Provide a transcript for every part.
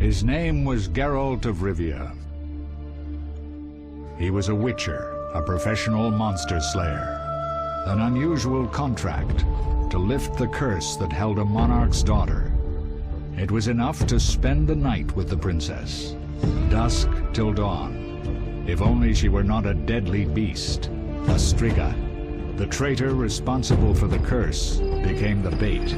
His name was Geralt of Rivia. He was a witcher, a professional monster slayer. An unusual contract to lift the curse that held a monarch's daughter. It was enough to spend the night with the princess, dusk till dawn. If only she were not a deadly beast, a striga. The traitor responsible for the curse became the bait.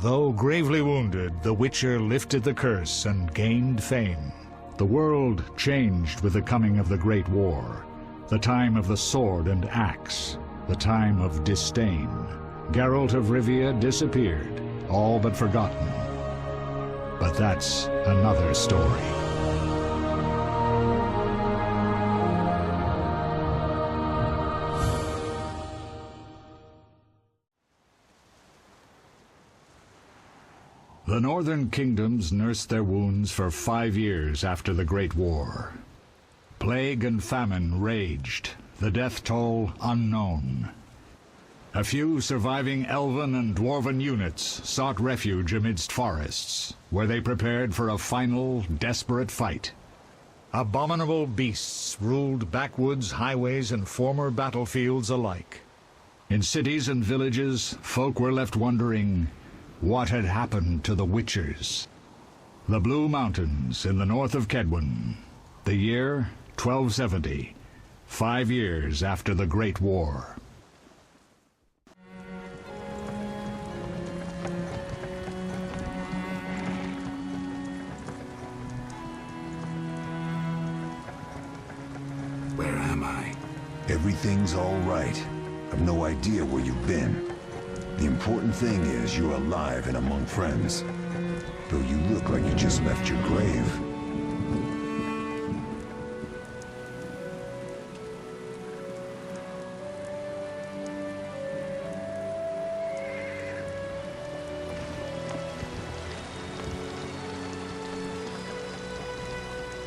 Though gravely wounded, the Witcher lifted the curse and gained fame. The world changed with the coming of the Great War, the time of the sword and axe, the time of disdain. Geralt of Rivia disappeared, all but forgotten. But that's another story. The northern kingdoms nursed their wounds for 5 years after the Great War. Plague and famine raged, the death toll unknown. A few surviving elven and dwarven units sought refuge amidst forests, where they prepared for a final, desperate fight. Abominable beasts ruled backwoods, highways, and former battlefields alike. In cities and villages, folk were left wondering what had happened to the Witchers. The Blue Mountains in the north of Kedwen. The year 1270, 5 years after the Great War. Where am I? Everything's all right. I've no idea where you've been. The important thing is you're alive and among friends. Though you look like you just left your grave.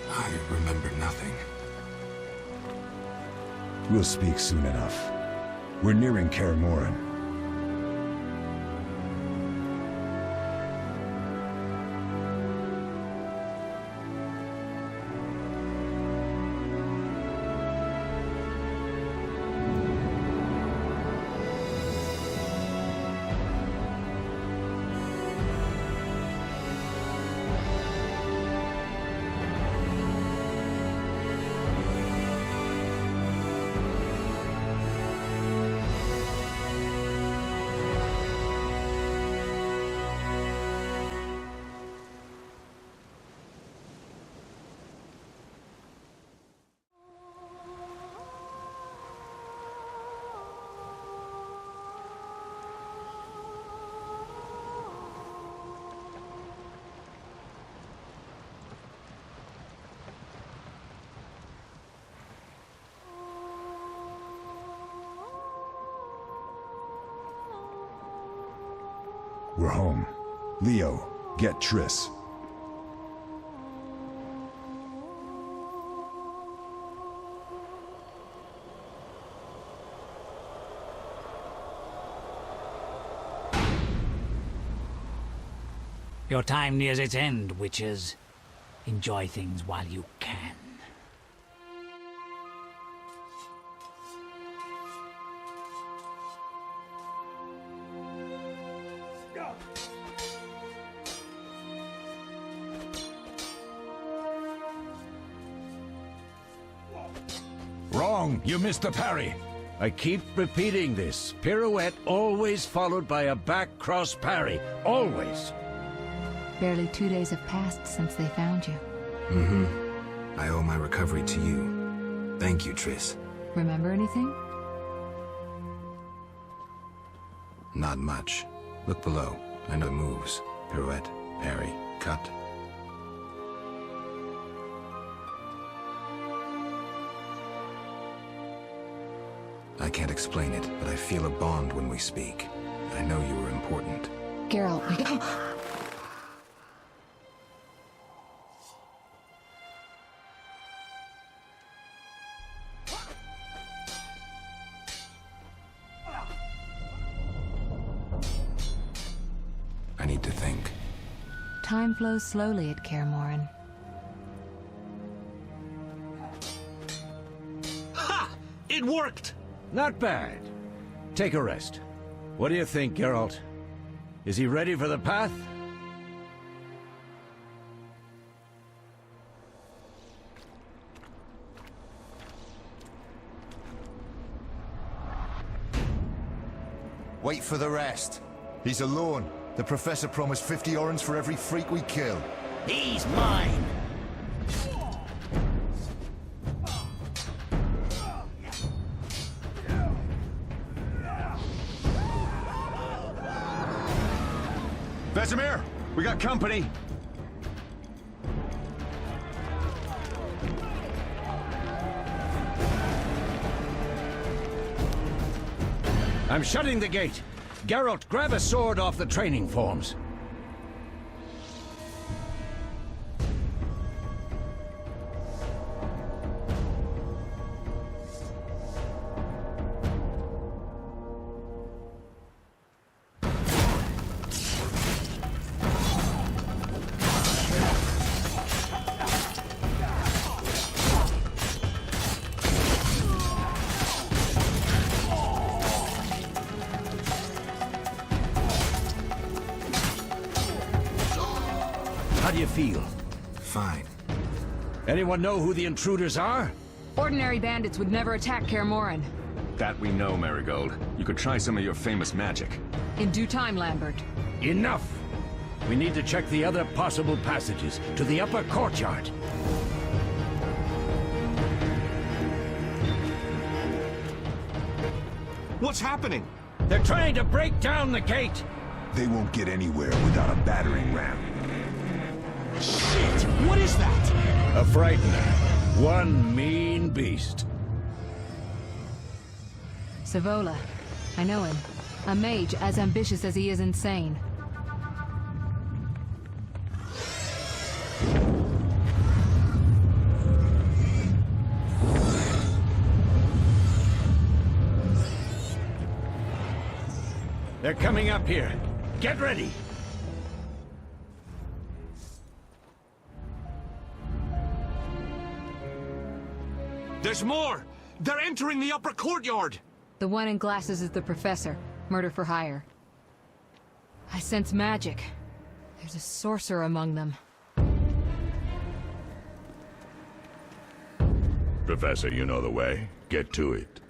I remember nothing. We'll speak soon enough. We're nearing Kaer. We're home. Leo, get Triss. Your time nears its end, witches. Enjoy things while you can. Wrong! You missed the parry! I keep repeating this. Pirouette always followed by a back cross parry. Always! Barely 2 days have passed since they found you. I owe my recovery to you. Thank you, Triss. Remember anything? Not much. Look below. I know the moves. Pirouette, parry, cut. I can't explain it, but I feel a bond when we speak. I know you were important. Geralt, I need to think. time flows slowly at Kaer. Ha! It worked! Not bad. Take a rest. What do you think, Geralt? Is he ready for the path? Wait for the rest. He's alone. The Professor promised 50 orens for every freak we kill. He's mine! Vesemir, we got company. I'm shutting the gate. Geralt, grab a sword off the training forms. How do you feel? Fine. Anyone know who the intruders are? Ordinary bandits would never attack Kaer Morhen. That we know, Marigold. You could try some of your famous magic. In due time, Lambert. Enough! We need to check the other possible passages to the upper courtyard. What's happening? They're trying to break down the gate! They won't get anywhere without a battering ram. Shit! What is that? A frightener. One mean beast. Savola. I know him. A mage as ambitious as he is insane. They're coming up here. Get ready! There's more! They're entering the upper courtyard! The one in glasses is the Professor. Murder for hire. I sense magic. There's a sorcerer among them. Professor, you know the way. Get to it.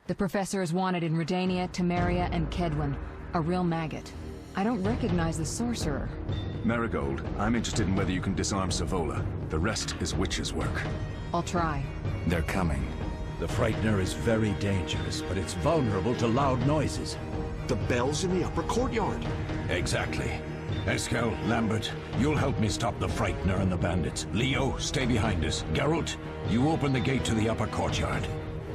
The Professor is wanted in Redania, Temeria, and Kedwen. A real maggot. I don't recognize the sorcerer. Marigold, I'm interested in whether you can disarm Savola. The rest is witch's work. I'll try. They're coming. The frightener is very dangerous, but it's vulnerable to loud noises. The bell's in the upper courtyard. Exactly. Eskel, Lambert, you'll help me stop the frightener and the bandits. Leo, stay behind us. Geralt, you open the gate to the upper courtyard.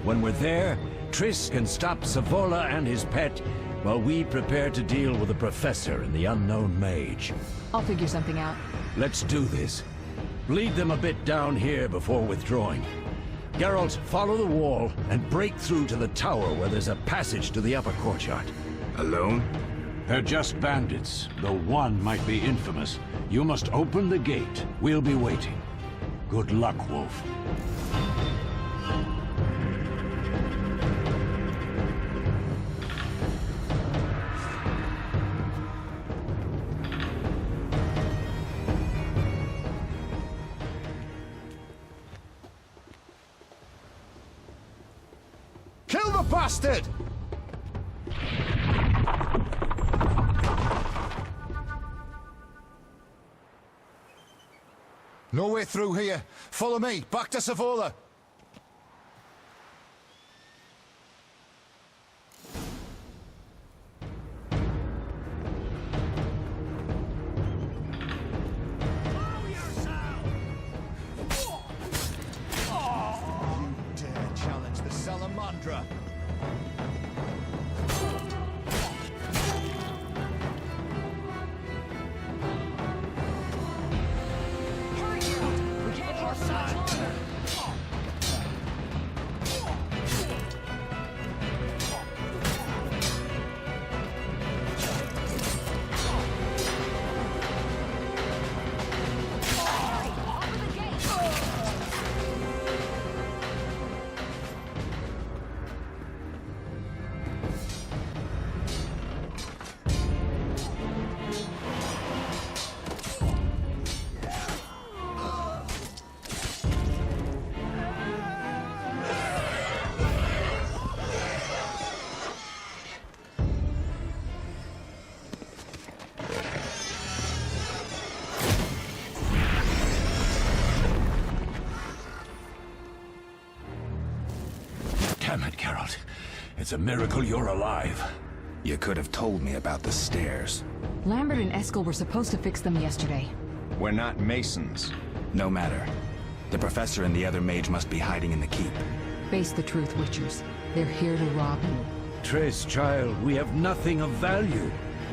When we're there, Triss can stop Savola and his pet, while we prepare to deal with the Professor and the unknown mage. I'll figure something out. Let's do this. Lead them a bit down here before withdrawing. Geralt, follow the wall and break through to the tower where there's a passage to the upper courtyard. Alone? They're just bandits, though one might be infamous. You must open the gate. We'll be waiting. Good luck, Wolf. Kill the bastard! No way through here. Follow me. Back to Savola. You dare challenge the Salamandra? It's a miracle you're alive. You could have told me about the stairs. Lambert and Eskel were supposed to fix them yesterday. We're not masons. No matter. The professor and the other mage must be hiding in the keep. Face the truth, Witchers. They're here to rob you. Triss, child, we have nothing of value.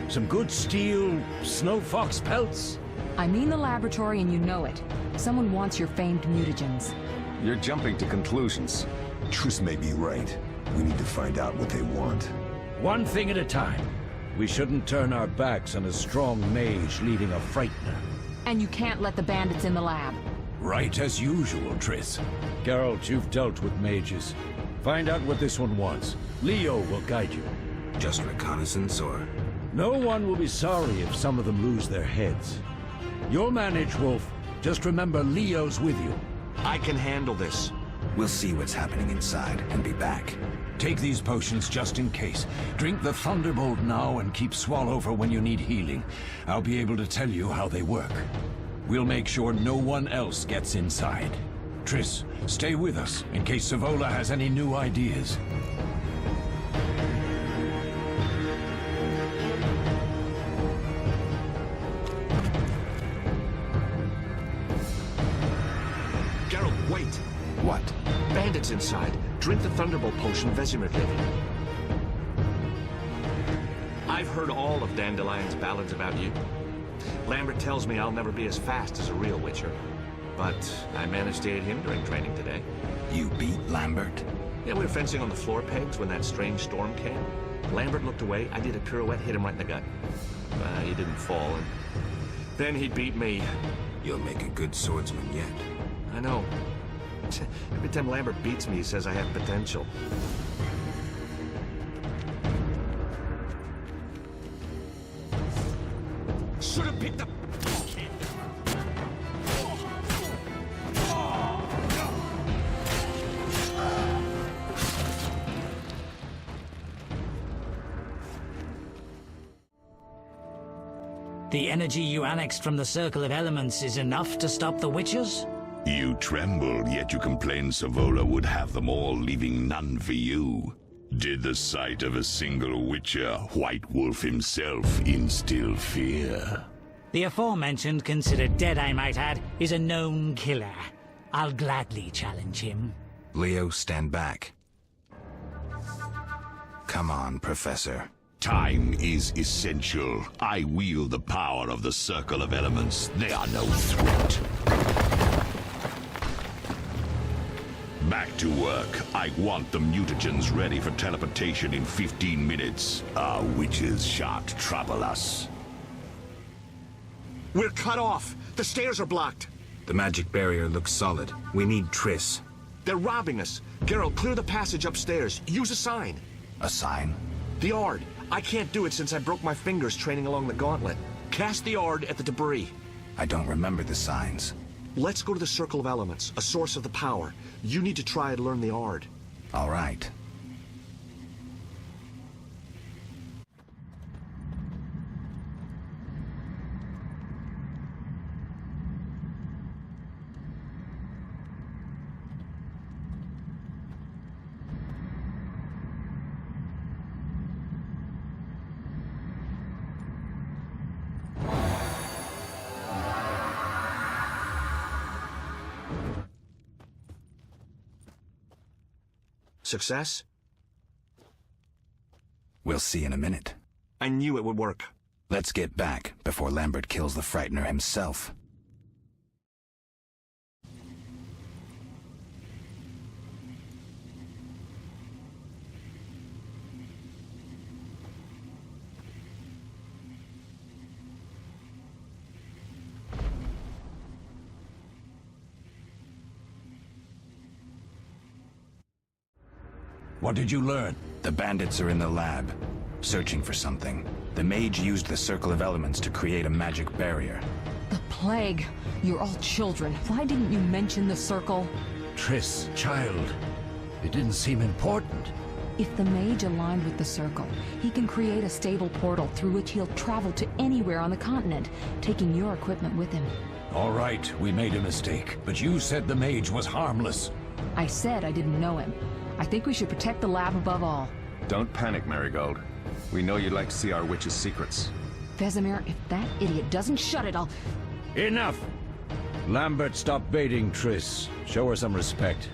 Some good steel, snow fox pelts. I mean the laboratory and you know it. Someone wants your famed mutagens. You're jumping to conclusions. Triss may be right. We need to find out what they want. One thing at a time. We shouldn't turn our backs on a strong mage leading a frightener. And you can't let the bandits in the lab. Right as usual, Triss. Geralt, you've dealt with mages. Find out what this one wants. Leo will guide you. Just reconnaissance, or...? No one will be sorry if some of them lose their heads. You'll manage, Wolf. Just remember Leo's with you. I can handle this. We'll see what's happening inside and be back. Take these potions just in case. Drink the Thunderbolt now and keep Swallow for when you need healing. I'll be able to tell you how they work. We'll make sure no one else gets inside. Triss, stay with us in case Savola has any new ideas. Geralt, wait. What? Bandits inside. Drink the Thunderbolt potion Vesemir gave you. I've heard all of Dandelion's ballads about you. Lambert tells me I'll never be as fast as a real Witcher. But I managed to aid him during training today. You beat Lambert? Yeah, we were fencing on the floor pegs when that strange storm came. Lambert looked away, I did a pirouette, hit him right in the gut. He didn't fall, and then he beat me. You'll make a good swordsman yet. I know. Every time Lambert beats me, he says I have potential. Should have picked up... The energy you annexed from the Circle of Elements is enough to stop the Witchers? You trembled, yet you complained Savola would have them all, leaving none for you. Did the sight of a single Witcher, White Wolf himself, instill fear? The aforementioned, considered dead I might add, is a known killer. I'll gladly challenge him. Leo, stand back. Come on, Professor. Time is essential. I wield the power of the Circle of Elements. They are no threat. Back to work. I want the mutagens ready for teleportation in 15 minutes. Our witches shan't trouble us. We're cut off! The stairs are blocked! The magic barrier looks solid. We need Triss. They're robbing us! Geralt, clear the passage upstairs. Use a sign. A sign? The Ard. I can't do it since I broke my fingers training along the gauntlet. Cast the Ard at the debris. I don't remember the signs. Let's go to the Circle of Elements, a source of the power. You need to try and learn the Ard. All right. Success? We'll see in a minute. I knew it would work. Let's get back before Lambert kills the Frightener himself. What did you learn? The bandits are in the lab, searching for something. The mage used the Circle of Elements to create a magic barrier. The plague. You're all children. Why didn't you mention the Circle? Triss, child. It didn't seem important. If the mage aligned with the Circle, he can create a stable portal through which he'll travel to anywhere on the continent, taking your equipment with him. All right, we made a mistake, but you said the mage was harmless. I said I didn't know him. I think we should protect the lab above all. Don't panic, Marigold. We know you'd like to see our witch's secrets. Vesemir, if that idiot doesn't shut it, I'll... Enough! Lambert, stop baiting Triss. Show her some respect.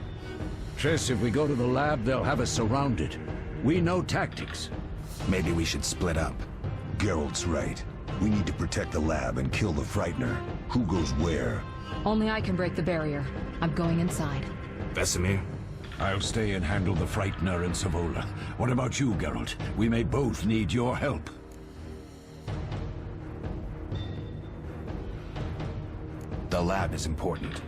Triss, if we go to the lab, they'll have us surrounded. We know tactics. Maybe we should split up. Geralt's right. We need to protect the lab and kill the Frightener. Who goes where? Only I can break the barrier. I'm going inside. Vesemir? I'll stay and handle the Frightener and Savola. What about you, Geralt? We may both need your help. The lab is important.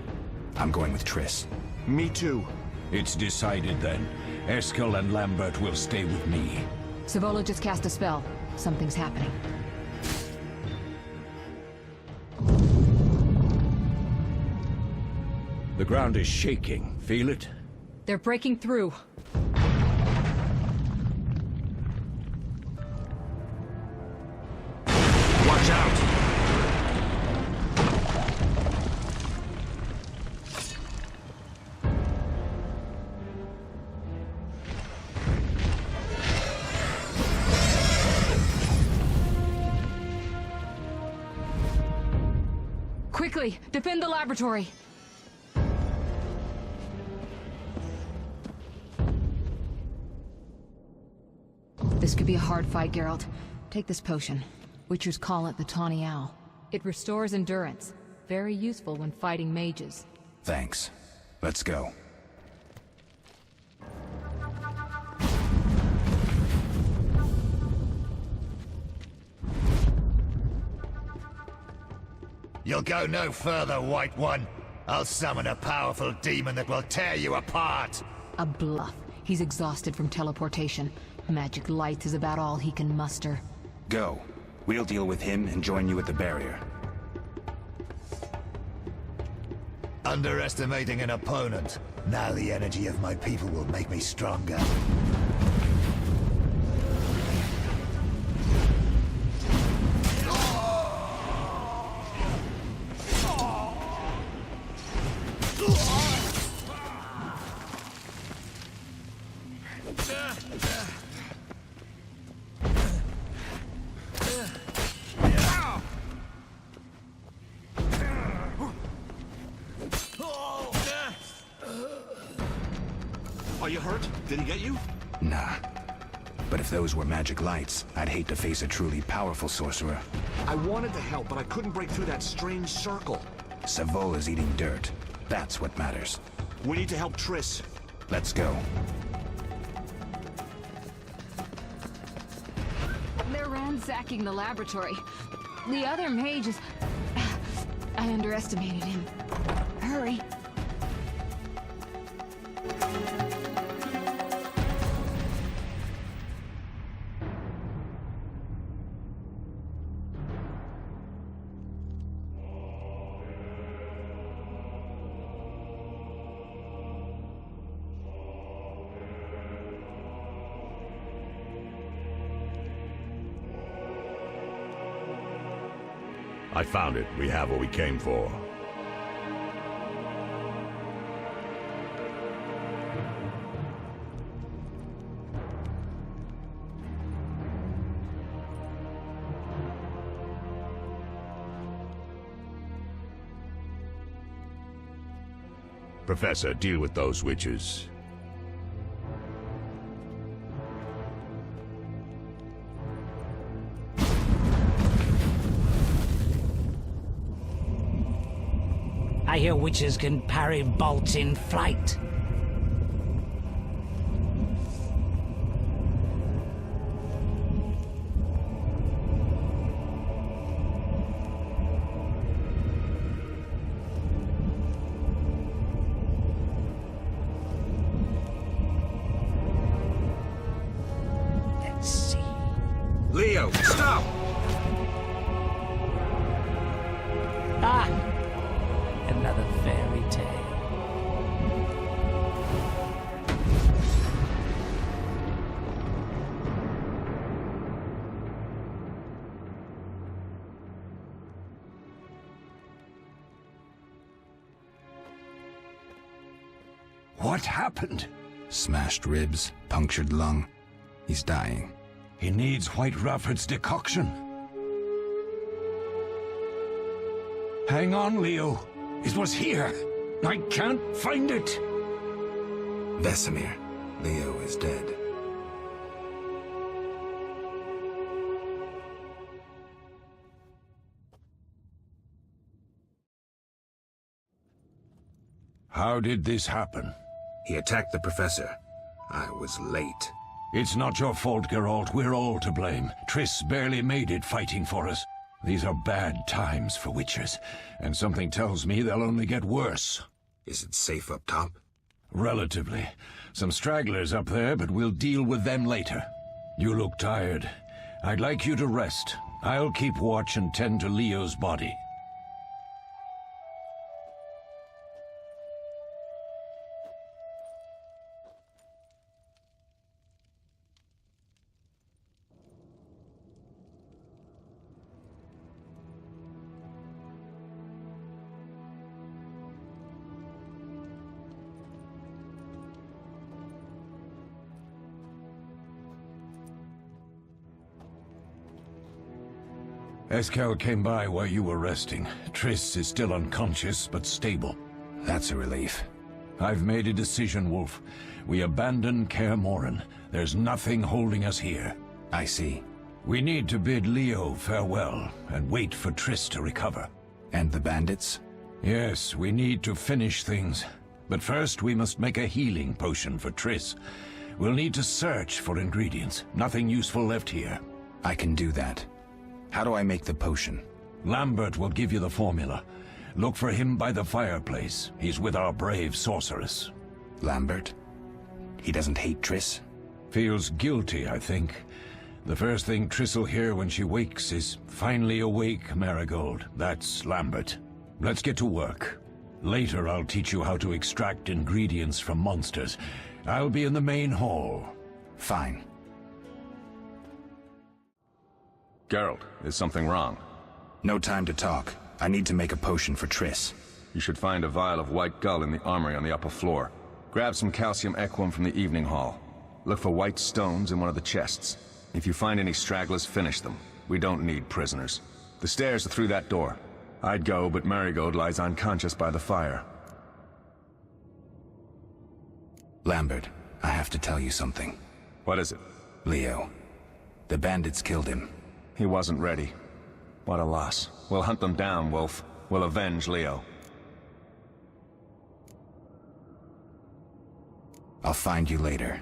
I'm going with Triss. Me too. It's decided then. Eskel and Lambert will stay with me. Savola just cast a spell. Something's happening. The ground is shaking. Feel it? They're breaking through. Watch out! Quickly, defend the laboratory. This could be a hard fight, Geralt. Take this potion. Witchers call it the Tawny Owl. It restores endurance. Very useful when fighting mages. Thanks. Let's go. You'll go no further, White One. I'll summon a powerful demon that will tear you apart. A bluff. He's exhausted from teleportation. Magic light is about all he can muster. Go. We'll deal with him and join you at the barrier. Underestimating an opponent. Now the energy of my people will make me stronger. Are you hurt? Did he get you? Nah. But if those were magic lights, I'd hate to face a truly powerful sorcerer. I wanted to help, but I couldn't break through that strange circle. Savola's eating dirt. That's what matters. We need to help Triss. Let's go. They're ransacking the laboratory. The other mage is... I underestimated him. Hurry. I found it. We have what we came for. Professor, deal with those witches. I hear witches can parry bolts in flight. Let's see. Leo, stop! Ah! Another fairy tale. What happened? Smashed ribs, punctured lung. He's dying. He needs White Rafford's decoction. Hang on, Leo. It was here. I can't find it. Vesemir, Leo is dead. How did this happen? He attacked the professor. I was late. It's not your fault, Geralt. We're all to blame. Triss barely made it fighting for us. These are bad times for Witchers, and something tells me they'll only get worse. Is it safe up top? Relatively. Some stragglers up there, but we'll deal with them later. You look tired. I'd like you to rest. I'll keep watch and tend to Leo's body. Eskel came by while you were resting. Triss is still unconscious, but stable. That's a relief. I've made a decision, Wolf. We abandon Kaer Morhen. There's nothing holding us here. I see. We need to bid Leo farewell, and wait for Triss to recover. And the bandits? Yes, we need to finish things. But first we must make a healing potion for Triss. We'll need to search for ingredients. Nothing useful left here. I can do that. How do I make the potion? Lambert will give you the formula. Look for him by the fireplace. He's with our brave sorceress. Lambert? He doesn't hate Triss? Feels guilty, I think. The first thing Triss'll hear when she wakes is, "Finally awake, Marigold." That's Lambert. Let's get to work. Later I'll teach you how to extract ingredients from monsters. I'll be in the main hall. Fine. Geralt, is something wrong? No time to talk. I need to make a potion for Triss. You should find a vial of white gull in the armory on the upper floor. Grab some calcium equum from the evening hall. Look for white stones in one of the chests. If you find any stragglers, finish them. We don't need prisoners. The stairs are through that door. I'd go, but Marigold lies unconscious by the fire. Lambert, I have to tell you something. What is it? Leo. The bandits killed him. He wasn't ready. What a loss. We'll hunt them down, Wolf. We'll avenge Leo. I'll find you later.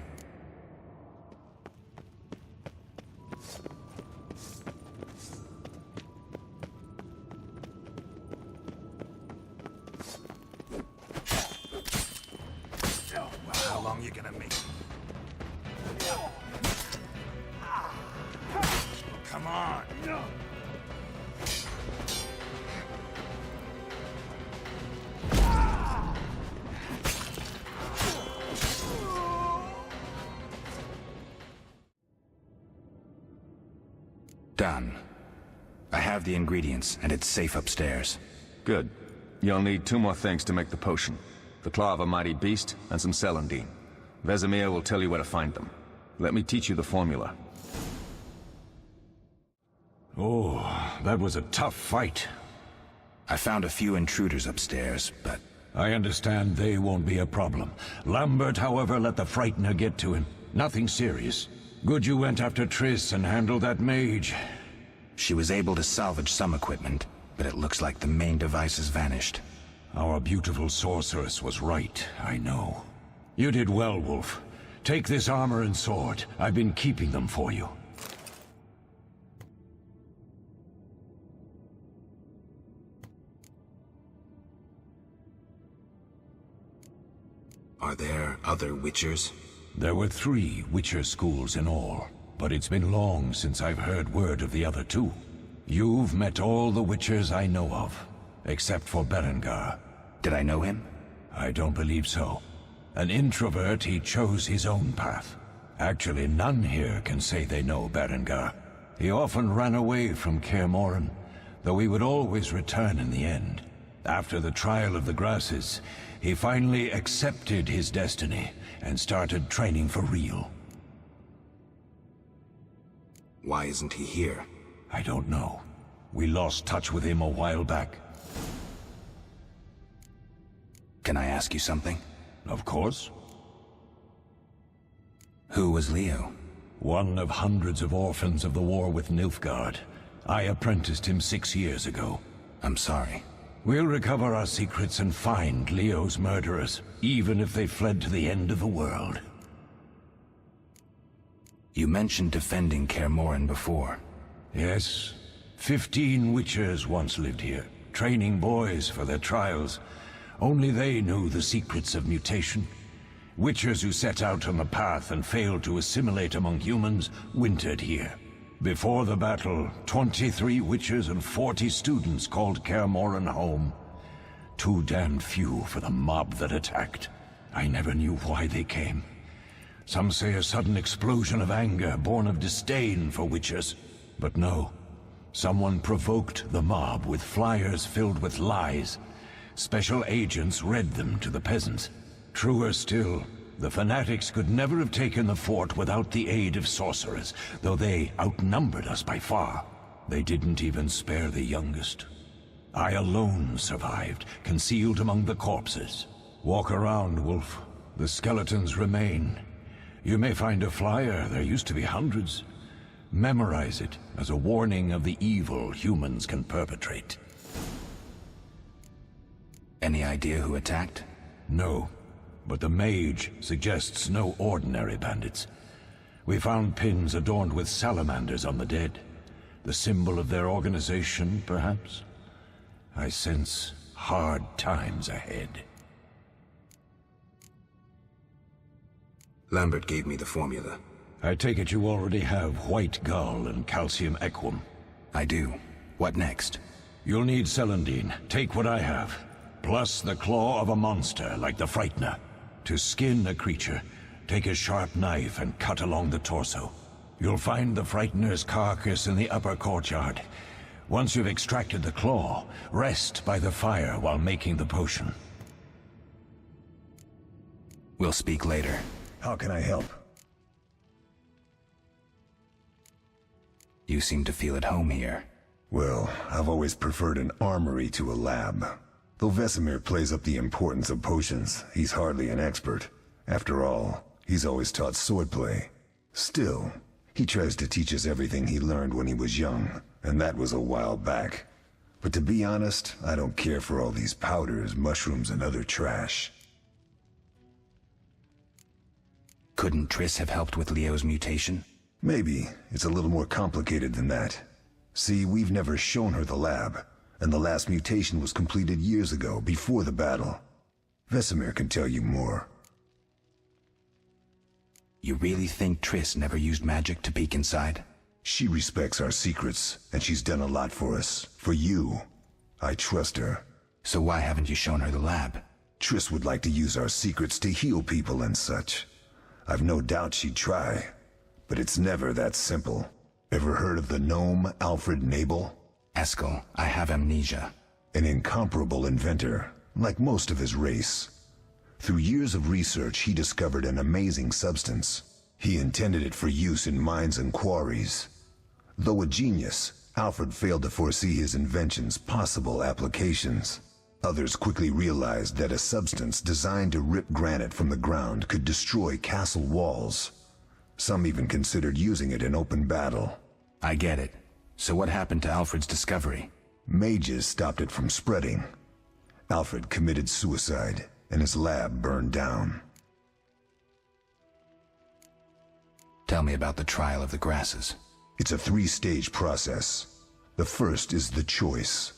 How long are you gonna make? Come on! Done. I have the ingredients, and it's safe upstairs. Good. You'll need 2 more things to make the potion. The claw of a mighty beast, and some celandine. Vesemir will tell you where to find them. Let me teach you the formula. Oh, that was a tough fight. I found a few intruders upstairs, but... I understand they won't be a problem. Lambert, however, let the Frightener get to him. Nothing serious. Good you went after Triss and handled that mage. She was able to salvage some equipment, but it looks like the main device has vanished. Our beautiful sorceress was right, I know. You did well, Wolf. Take this armor and sword. I've been keeping them for you. Are there other Witchers? There were 3 Witcher schools in all, but it's been long since I've heard word of the other 2. You've met all the Witchers I know of, except for Berengar. Did I know him? I don't believe so. An introvert, he chose his own path. Actually, none here can say they know Berengar. He often ran away from Kaer Morhen, though he would always return in the end. After the trial of the grasses, he finally accepted his destiny and started training for real. Why isn't he here? I don't know. We lost touch with him a while back. Can I ask you something? Of course. Who was Leo? One of hundreds of orphans of the war with Nilfgaard. I apprenticed him 6 years ago. I'm sorry. We'll recover our secrets and find Leo's murderers, even if they fled to the end of the world. You mentioned defending Kaer Morhen before. Yes. 15 witchers once lived here, training boys for their trials. Only they knew the secrets of mutation. Witchers who set out on the path and failed to assimilate among humans wintered here. Before the battle, 23 witchers and 40 students called Kaer Morhen home. Too damned few for the mob that attacked. I never knew why they came. Some say a sudden explosion of anger born of disdain for witchers. But no. Someone provoked the mob with flyers filled with lies. Special agents read them to the peasants. Truer still, the fanatics could never have taken the fort without the aid of sorcerers, though they outnumbered us by far. They didn't even spare the youngest. I alone survived, concealed among the corpses. Walk around, Wolf. The skeletons remain. You may find a flyer, there used to be hundreds. Memorize it as a warning of the evil humans can perpetrate. Any idea who attacked? No. But the mage suggests no ordinary bandits. We found pins adorned with salamanders on the dead. The symbol of their organization, perhaps? I sense hard times ahead. Lambert gave me the formula. I take it you already have white gull and calcium equum. I do. What next? You'll need celandine. Take what I have. Plus the claw of a monster like the Frightener. To skin a creature, take a sharp knife and cut along the torso. You'll find the Frightener's carcass in the upper courtyard. Once you've extracted the claw, rest by the fire while making the potion. We'll speak later. How can I help? You seem to feel at home here. Well, I've always preferred an armory to a lab. Though Vesemir plays up the importance of potions, he's hardly an expert. After all, he's always taught swordplay. Still, he tries to teach us everything he learned when he was young, and that was a while back. But to be honest, I don't care for all these powders, mushrooms, and other trash. Couldn't Triss have helped with Leo's mutation? Maybe. It's a little more complicated than that. See, we've never shown her the lab, and the last mutation was completed years ago, before the battle. Vesemir can tell you more. You really think Triss never used magic to peek inside? She respects our secrets, and she's done a lot for us. For you. I trust her. So why haven't you shown her the lab? Triss would like to use our secrets to heal people and such. I've no doubt she'd try, but it's never that simple. Ever heard of the gnome Alfred Nabel? Eskel, I have amnesia. An incomparable inventor, like most of his race. Through years of research, he discovered an amazing substance. He intended it for use in mines and quarries. Though a genius, Alfred failed to foresee his invention's possible applications. Others quickly realized that a substance designed to rip granite from the ground could destroy castle walls. Some even considered using it in open battle. I get it. So what happened to Alfred's discovery? Mages stopped it from spreading. Alfred committed suicide, and his lab burned down. Tell me about the trial of the grasses. It's a 3-stage process. The first is the choice.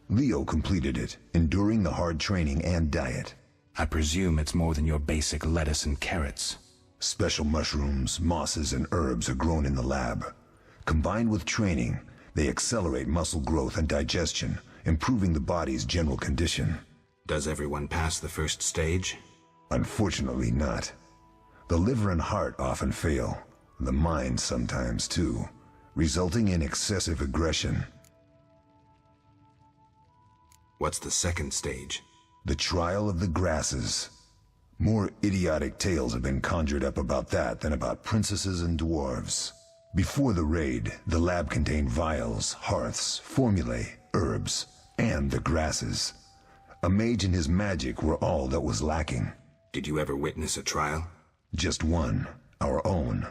Leo completed it, enduring the hard training and diet. I presume it's more than your basic lettuce and carrots. Special mushrooms, mosses, and herbs are grown in the lab. Combined with training, they accelerate muscle growth and digestion, improving the body's general condition. Does everyone pass the first stage? Unfortunately not. The liver and heart often fail, the mind sometimes too, resulting in excessive aggression. What's the second stage? The trial of the grasses. More idiotic tales have been conjured up about that than about princesses and dwarves. Before the raid, the lab contained vials, hearths, formulae, herbs, and the grasses. A mage and his magic were all that was lacking. Did you ever witness a trial? Just one, our own.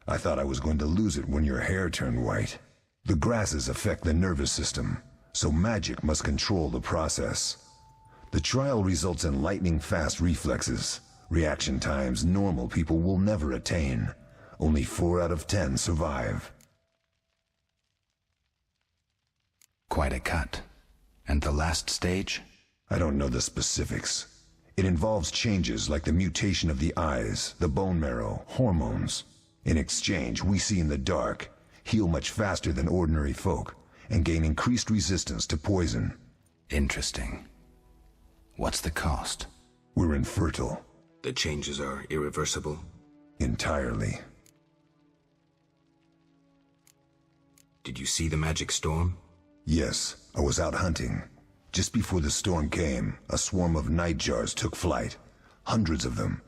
I thought I was going to lose it when your hair turned white. The grasses affect the nervous system, so magic must control the process. The trial results in lightning-fast reflexes, reaction times normal people will never attain. Only 4 out of 10 survive. Quite a cut. And the last stage? I don't know the specifics. It involves changes like the mutation of the eyes, the bone marrow, hormones. In exchange, we see in the dark, heal much faster than ordinary folk, and gain increased resistance to poison. Interesting. What's the cost? We're infertile. The changes are irreversible? Entirely. Did you see the magic storm? Yes, I was out hunting. Just before the storm came, a swarm of nightjars took flight. Hundreds of them.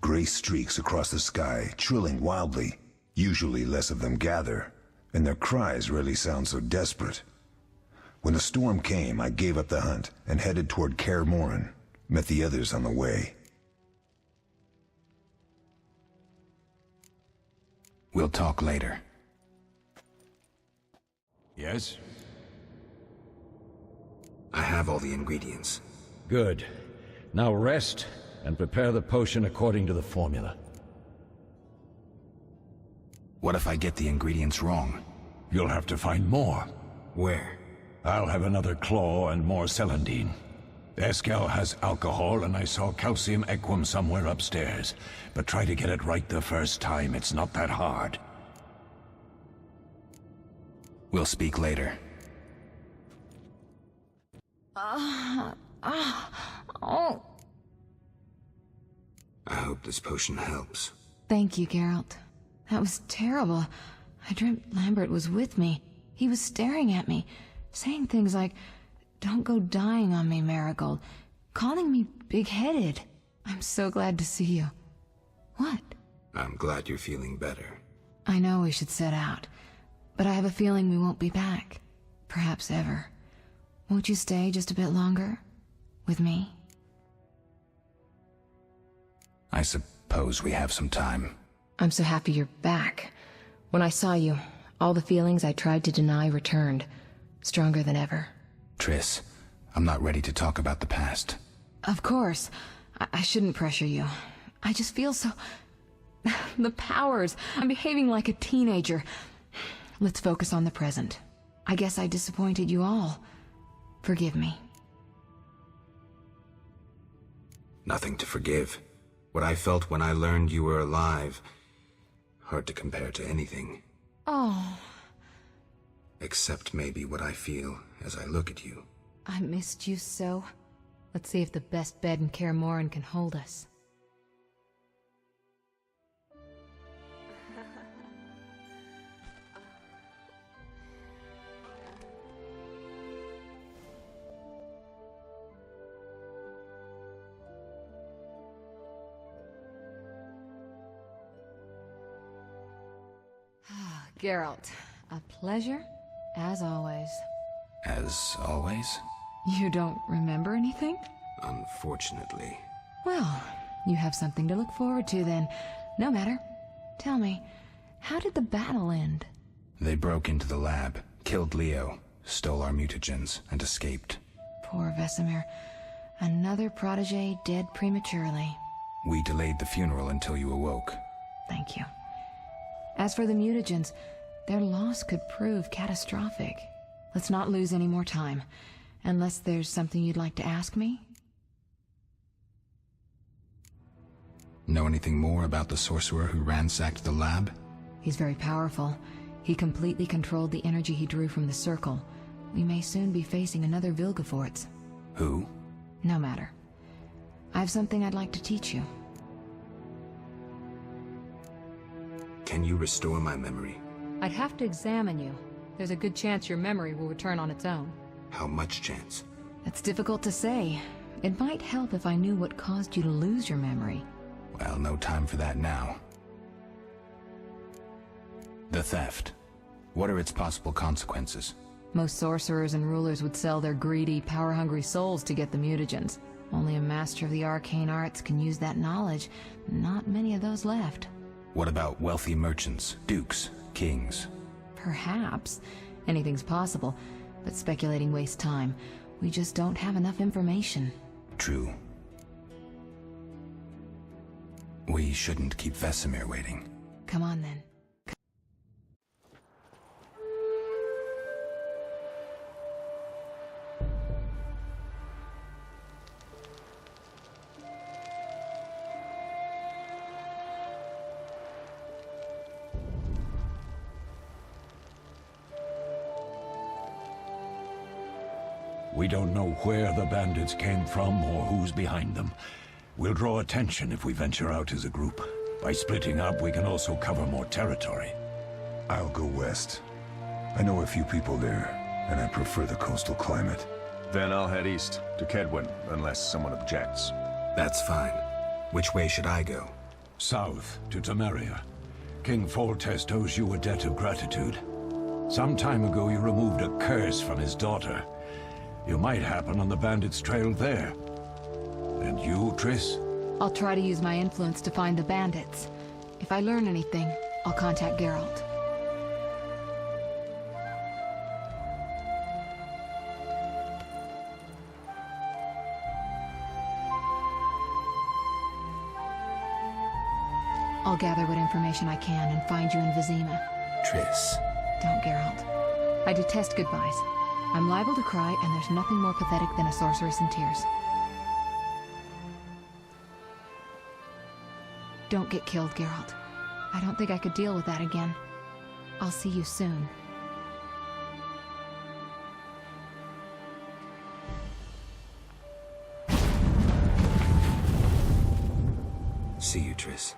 Gray streaks across the sky, trilling wildly. Usually less of them gather, and their cries rarely sound so desperate. When the storm came, I gave up the hunt and headed toward Kaer Morhen. Met the others on the way. We'll talk later. Yes? I have all the ingredients. Good. Now rest and prepare the potion according to the formula. What if I get the ingredients wrong? You'll have to find more. Where? I'll have another claw and more celandine. Eskel has alcohol, and I saw calcium equum somewhere upstairs. But try to get it right the first time. It's not that hard. We'll speak later. Oh. I hope this potion helps. Thank you, Geralt. That was terrible. I dreamt Lambert was with me. He was staring at me, saying things like, "Don't go dying on me, Marigold," calling me big-headed. I'm so glad to see you. What? I'm glad you're feeling better. I know we should set out, but I have a feeling we won't be back. Perhaps ever. Won't you stay just a bit longer? With me? I suppose we have some time. I'm so happy you're back. When I saw you, all the feelings I tried to deny returned, stronger than ever. Triss, I'm not ready to talk about the past. Of course. I shouldn't pressure you. I just feel so... the powers. I'm behaving like a teenager. Let's focus on the present. I guess I disappointed you all. Forgive me. Nothing to forgive. What I felt when I learned you were alive... hard to compare to anything. Oh. Except maybe what I feel as I look at you. I missed you so. Let's see if the best bed in Kaer Morhen can hold us. Geralt, a pleasure, as always. As always? You don't remember anything? Unfortunately. Well, you have something to look forward to then. No matter. Tell me, how did the battle end? They broke into the lab, killed Leo, stole our mutagens, and escaped. Poor Vesemir. Another protege dead prematurely. We delayed the funeral until you awoke. Thank you. As for the mutagens, their loss could prove catastrophic. Let's not lose any more time. Unless there's something you'd like to ask me? Know anything more about the sorcerer who ransacked the lab? He's very powerful. He completely controlled the energy he drew from the circle. We may soon be facing another Vilgefortz. Who? No matter. I have something I'd like to teach you. Can you restore my memory? I'd have to examine you. There's a good chance your memory will return on its own. How much chance? That's difficult to say. It might help if I knew what caused you to lose your memory. Well, no time for that now. The theft. What are its possible consequences? Most sorcerers and rulers would sell their greedy, power-hungry souls to get the mutagens. Only a master of the arcane arts can use that knowledge. Not many of those left. What about wealthy merchants, dukes, kings? Perhaps. Anything's possible, but speculating wastes time. We just don't have enough information. True. We shouldn't keep Vesemir waiting. Come on then. We don't know where the bandits came from or who's behind them. We'll draw attention if we venture out as a group. By splitting up, we can also cover more territory. I'll go west. I know a few people there, and I prefer the coastal climate. Then I'll head east, to Kedwin, unless someone objects. That's fine. Which way should I go? South, to Temeria. King Foltest owes you a debt of gratitude. Some time ago you removed a curse from his daughter. You might happen on the bandits' trail there. And you, Triss? I'll try to use my influence to find the bandits. If I learn anything, I'll contact Geralt. I'll gather what information I can and find you in Vizima. Triss. Don't, Geralt. I detest goodbyes. I'm liable to cry, and there's nothing more pathetic than a sorceress in tears. Don't get killed, Geralt. I don't think I could deal with that again. I'll see you soon. See you, Triss.